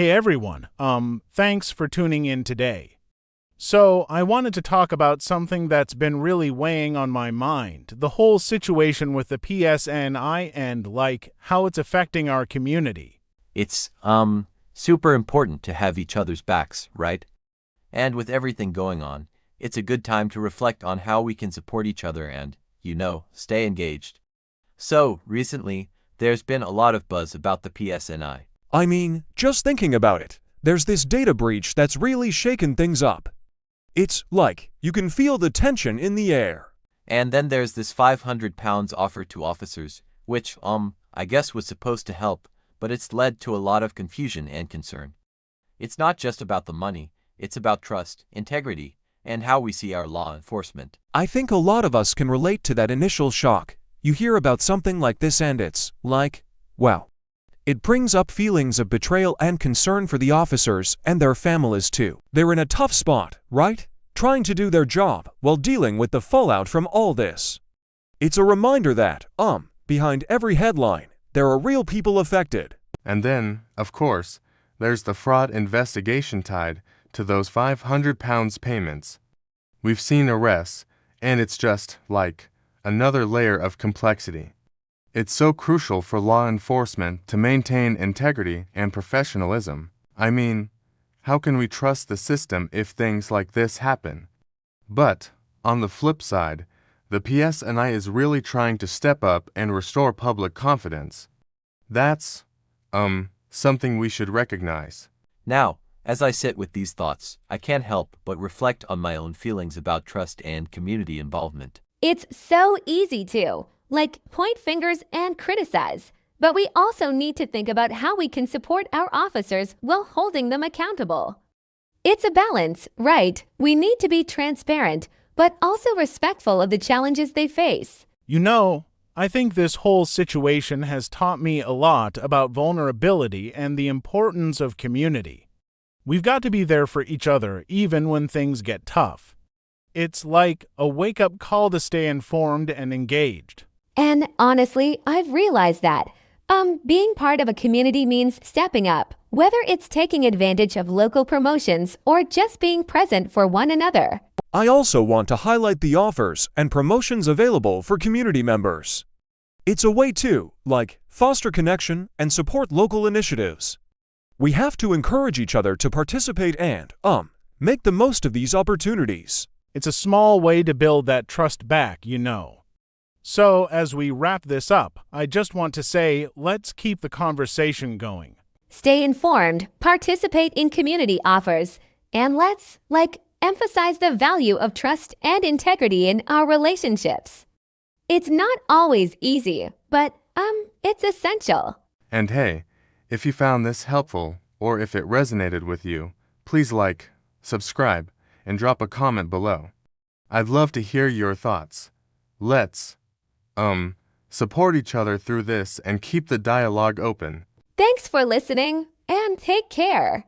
Hey everyone, thanks for tuning in today. So, I wanted to talk about something that's been really weighing on my mind, the whole situation with the PSNI and, how it's affecting our community. It's, super important to have each other's backs, right? And with everything going on, it's a good time to reflect on how we can support each other and, stay engaged. So, recently, there's been a lot of buzz about the PSNI. I mean, just thinking about it, there's this data breach that's really shaken things up. It's like you can feel the tension in the air. And then there's this £500 offer to officers, which, I guess was supposed to help, but it's led to a lot of confusion and concern. It's not just about the money, it's about trust, integrity, and how we see our law enforcement. I think a lot of us can relate to that initial shock. You hear about something like this and it's like, wow. It brings up feelings of betrayal and concern for the officers and their families too. They're in a tough spot, right? Trying to do their job while dealing with the fallout from all this. It's a reminder that, behind every headline, there are real people affected. And then, of course, there's the fraud investigation tied to those £500 payments. We've seen arrests, and it's just, another layer of complexity. It's so crucial for law enforcement to maintain integrity and professionalism. I mean, how can we trust the system if things like this happen? But, on the flip side, the PSNI is really trying to step up and restore public confidence. That's, something we should recognize. Now, as I sit with these thoughts, I can't help but reflect on my own feelings about trust and community involvement. It's so easy to, point fingers and criticize. But we also need to think about how we can support our officers while holding them accountable. It's a balance, right? We need to be transparent, but also respectful of the challenges they face. I think this whole situation has taught me a lot about vulnerability and the importance of community. We've got to be there for each other even when things get tough. It's like a wake-up call to stay informed and engaged. And honestly, I've realized that. Being part of a community means stepping up, whether it's taking advantage of local promotions or just being present for one another. I also want to highlight the offers and promotions available for community members. It's a way to, foster connection and support local initiatives. We have to encourage each other to participate and, make the most of these opportunities. It's a small way to build that trust back, So, as we wrap this up, I just want to say, let's keep the conversation going. Stay informed, participate in community offers, and let's, emphasize the value of trust and integrity in our relationships. It's not always easy, but, it's essential. And hey, if you found this helpful, or if it resonated with you, please subscribe, and drop a comment below. I'd love to hear your thoughts. Let's, support each other through this and keep the dialogue open. Thanks for listening, and take care.